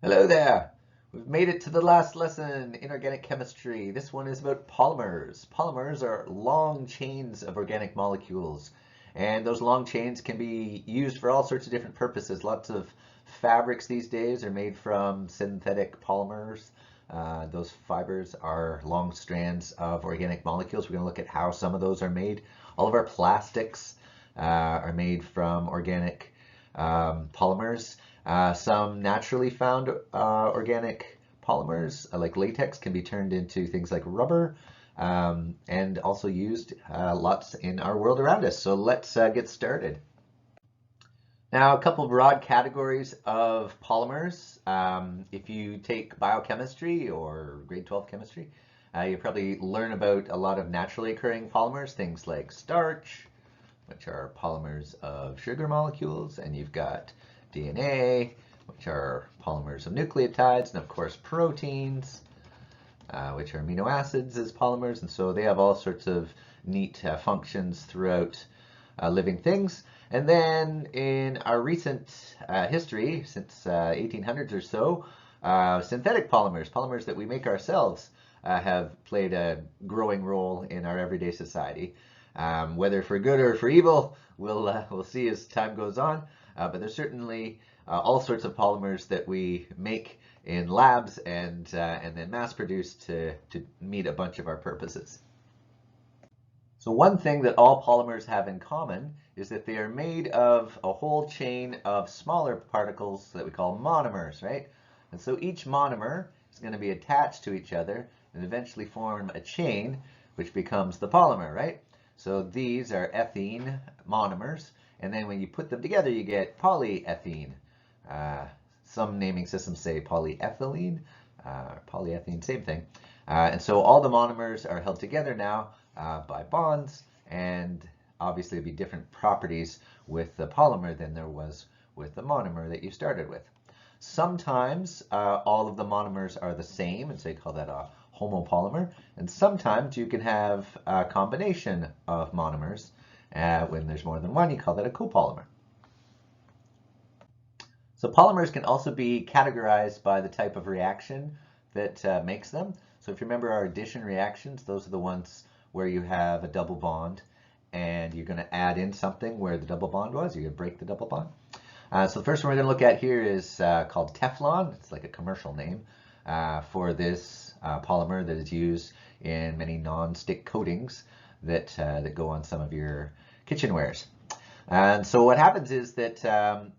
Hello there! We've made it to the last lesson in organic chemistry. This one is about polymers. Polymers are long chains of organic molecules, and those long chains can be used for all sorts of different purposes. Lots of fabrics these days are made from synthetic polymers. Those fibers are long strands of organic molecules. We're going to look at how some of those are made. All of our plastics are made from organic polymers. Some naturally found organic polymers, like latex, can be turned into things like rubber and also used lots in our world around us. So let's get started. Now, a couple broad categories of polymers. If you take biochemistry or grade 12 chemistry, you probably learn about a lot of naturally occurring polymers, things like starch, which are polymers of sugar molecules, and you've got DNA, which are polymers of nucleotides, and of course proteins, which are amino acids as polymers, and so they have all sorts of neat functions throughout living things. And then in our recent history, since 1800s or so, synthetic polymers, polymers that we make ourselves, have played a growing role in our everyday society. Whether for good or for evil, we'll see as time goes on. But there's certainly all sorts of polymers that we make in labs and then mass produce to meet a bunch of our purposes. So one thing that all polymers have in common is that they are made of a whole chain of smaller particles that we call monomers, right? And so each monomer is going to be attached to each other and eventually form a chain, which becomes the polymer, right? So these are ethene monomers, and then when you put them together, you get polyethene. Some naming systems say polyethylene, polyethylene, same thing. And so all the monomers are held together now by bonds, and obviously there'd be different properties with the polymer than there was with the monomer that you started with. Sometimes all of the monomers are the same, and so you call that a homopolymer. And sometimes you can have a combination of monomers. When there's more than one, you call that a copolymer. So polymers can also be categorized by the type of reaction that makes them. So if you remember our addition reactions, those are the ones where you have a double bond and you're going to add in something where the double bond was. You're going to break the double bond. So the first one we're going to look at here is called Teflon. It's like a commercial name for this polymer that is used in many non-stick coatings that go on some of your kitchenwares. And so what happens is that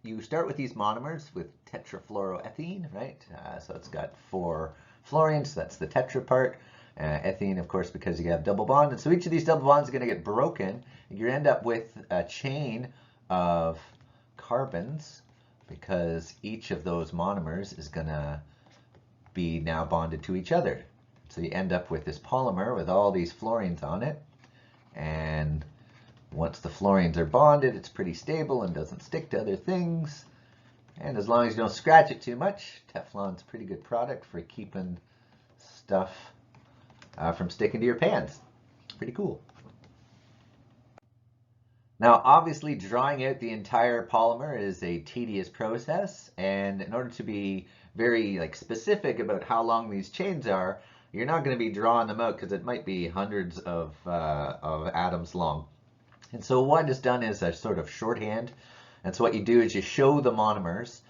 you start with these monomers with tetrafluoroethene, right? So it's got 4 fluorines, so that's the tetra part. Ethene, of course, because you have double bond. And so each of these double bonds is going to get broken, and you end up with a chain of carbons because each of those monomers is going to be now bonded to each other. So you end up with this polymer with all these fluorines on it, and once the fluorines are bonded, it's pretty stable and doesn't stick to other things. And as long as you don't scratch it too much, Teflon's a pretty good product for keeping stuff from sticking to your pans. Pretty cool. Now, obviously, drawing out the entire polymer is a tedious process, and in order to be very specific about how long these chains are, you're not going to be drawing them out because it might be hundreds of atoms long. And so what is done is a sort of shorthand. And so what you do is you show the monomers.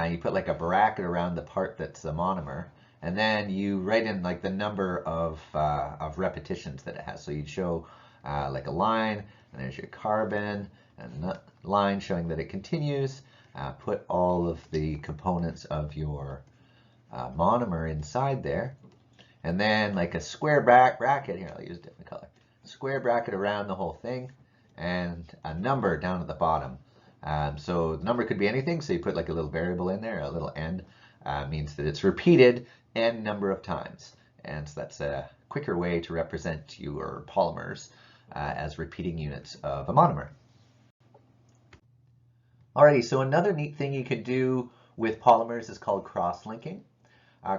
You put like a bracket around the part that's the monomer, and then you write in like the number of repetitions that it has. So you'd show like a line, and there's your carbon, and a line showing that it continues. Put all of the components of your monomer inside there, and then like a square bracket here. I'll use a different color. Square bracket around the whole thing, and a number down at the bottom. So the number could be anything, so you put like a little variable in there. A little n means that it's repeated n number of times. And so that's a quicker way to represent your polymers as repeating units of a monomer. Alrighty, so another neat thing you can do with polymers is called cross-linking.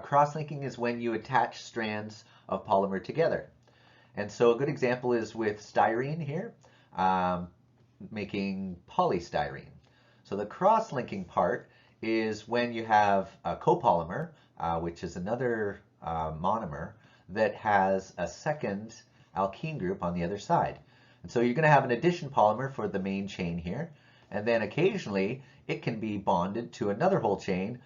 Cross-linking is when you attach strands of polymer together. And so a good example is with styrene here. Making polystyrene. So the cross-linking part is when you have a copolymer, which is another monomer that has a second alkene group on the other side. And so you're going to have an addition polymer for the main chain here, and then occasionally it can be bonded to another whole chain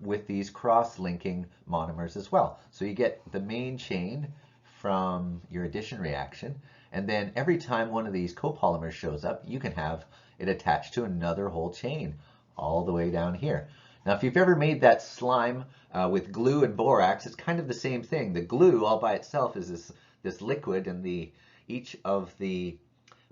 with these cross-linking monomers as well. So you get the main chain from your addition reaction, and then every time one of these copolymers shows up, you can have it attached to another whole chain all the way down here. Now, if you've ever made that slime with glue and borax, it's kind of the same thing. The glue all by itself is this liquid, and each of the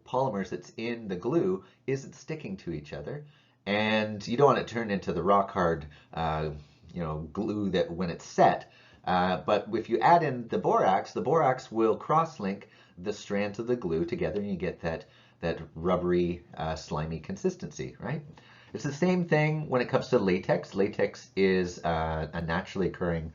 polymers that's in the glue isn't sticking to each other, and you don't want it turned into the rock hard glue that when it's set. But if you add in the borax will cross-link the strands of the glue together, and you get that rubbery, slimy consistency, right? It's the same thing when it comes to latex. Latex is a naturally occurring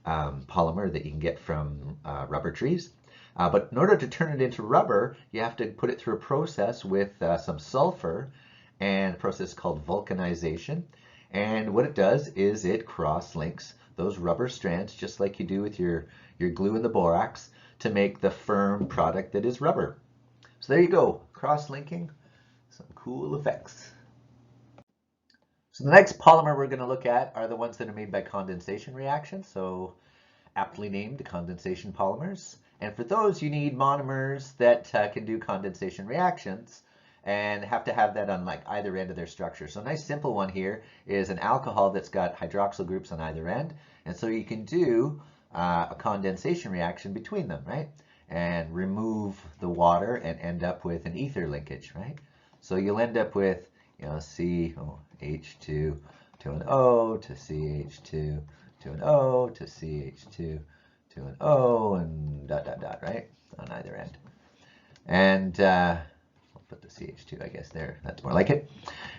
polymer that you can get from rubber trees. But in order to turn it into rubber, you have to put it through a process with some sulfur, and a process called vulcanization. And what it does is it cross-links those rubber strands, just like you do with your glue and the borax, to make the firm product that is rubber. So there you go, cross-linking, some cool effects. So the next polymer we're going to look at are the ones that are made by condensation reactions, so aptly named condensation polymers. And for those, you need monomers that can do condensation reactions and have to have that on like either end of their structure. So a nice simple one here is an alcohol that's got hydroxyl groups on either end, and so you can do a condensation reaction between them, right? And remove the water and end up with an ether linkage, right? So you'll end up with, CH2 to an O to CH2 to an O to CH2 to an O and ... right? On either end. And I'll put the CH2, I guess, there. That's more like it.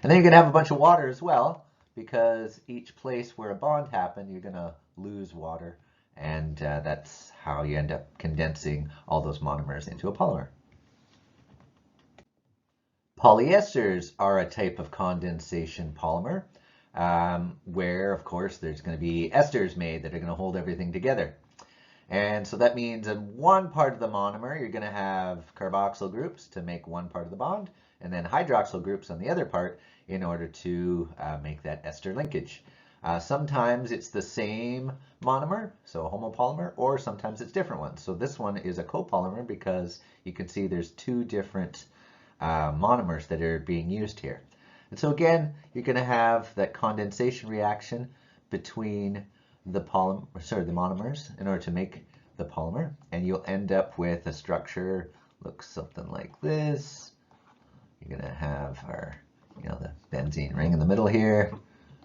And then you're going to have a bunch of water as well, because each place where a bond happened, you're going to lose water. And that's how you end up condensing all those monomers into a polymer. Polyesters are a type of condensation polymer where, of course, there's going to be esters made that are going to hold everything together. And so that means in one part of the monomer, you're going to have carboxyl groups to make one part of the bond, and then hydroxyl groups on the other part in order to make that ester linkage. Sometimes it's the same monomer, so a homopolymer, or sometimes it's different ones. So this one is a copolymer because you can see there's two different monomers that are being used here. And so again, you're going to have that condensation reaction between the monomers in order to make the polymer, and you'll end up with a structure looks something like this. You're going to have our, the benzene ring in the middle here,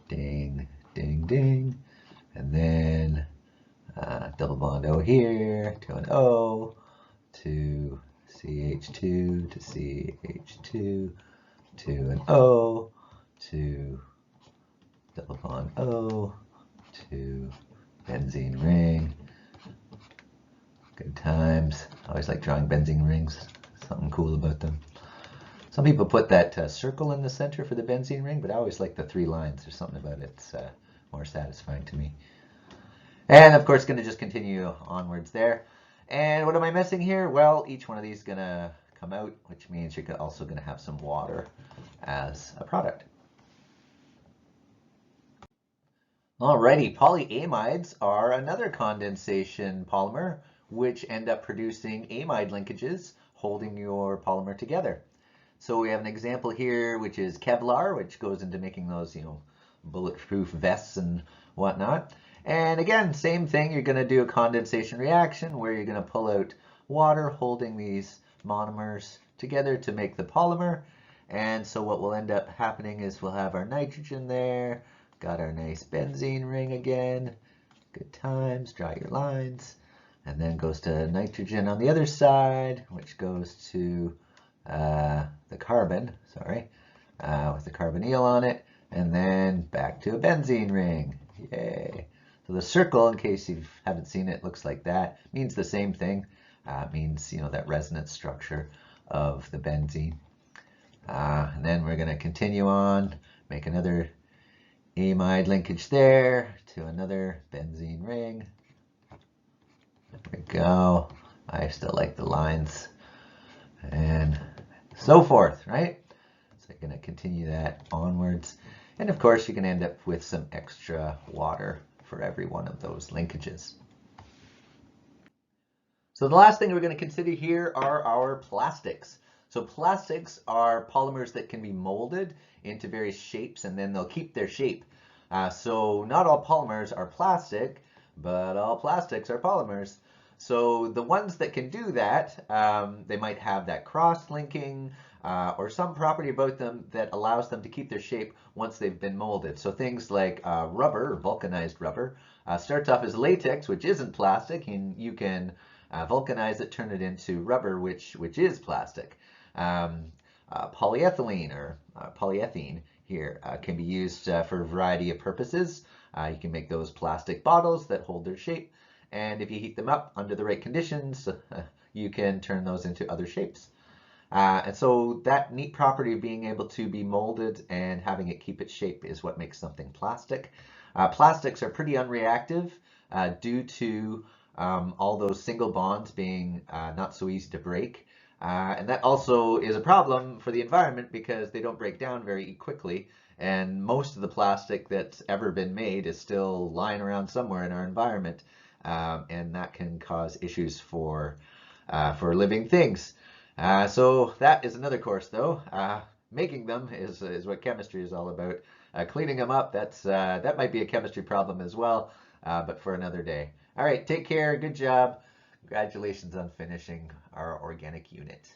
ding, ding, ding, and then double bond O here to an O to CH2 to CH2 to an O to double bond O to benzene ring. Good times. I always like drawing benzene rings. Something cool about them. Some people put that circle in the center for the benzene ring, but I always like the 3 lines. There's something about it that's more satisfying to me. And of course, going to just continue onwards there. And what am I missing here? Well, each one of these is going to come out, which means you're also going to have some water as a product. Alrighty, polyamides are another condensation polymer, which end up producing amide linkages holding your polymer together. So we have an example here, which is Kevlar, which goes into making those, bulletproof vests and whatnot. And again, same thing, you're going to do a condensation reaction where you're going to pull out water holding these monomers together to make the polymer. And so what will end up happening is we'll have our nitrogen there, got our nice benzene ring again, good times, draw your lines, and then goes to nitrogen on the other side, which goes to the carbon, with the carbonyl on it, and then back to a benzene ring. Yay! So the circle, in case you haven't seen it, looks like that. It means the same thing. It means, that resonance structure of the benzene. And then we're going to continue on, make another amide linkage there to another benzene ring. There we go. I still like the lines and so forth, right? So I'm going to continue that onwards. And of course, you can end up with some extra water for every one of those linkages. So the last thing we're going to consider here are our plastics. So plastics are polymers that can be molded into various shapes and then they'll keep their shape. So not all polymers are plastic, but all plastics are polymers. So the ones that can do that, they might have that cross-linking or some property about them that allows them to keep their shape once they've been molded. So things like rubber, or vulcanized rubber, starts off as latex, which isn't plastic, and you can vulcanize it, turn it into rubber, which is plastic. Polyethylene or polyethylene here can be used for a variety of purposes. You can make those plastic bottles that hold their shape, and if you heat them up under the right conditions, you can turn those into other shapes. And so that neat property of being able to be molded and having it keep its shape is what makes something plastic. Plastics are pretty unreactive due to all those single bonds being not so easy to break. And that also is a problem for the environment because they don't break down very quickly. And most of the plastic that's ever been made is still lying around somewhere in our environment. And that can cause issues for living things. So that is another course though. Making them is what chemistry is all about. Cleaning them up, that might be a chemistry problem as well, but for another day. All right, take care, good job. Congratulations on finishing our organic unit.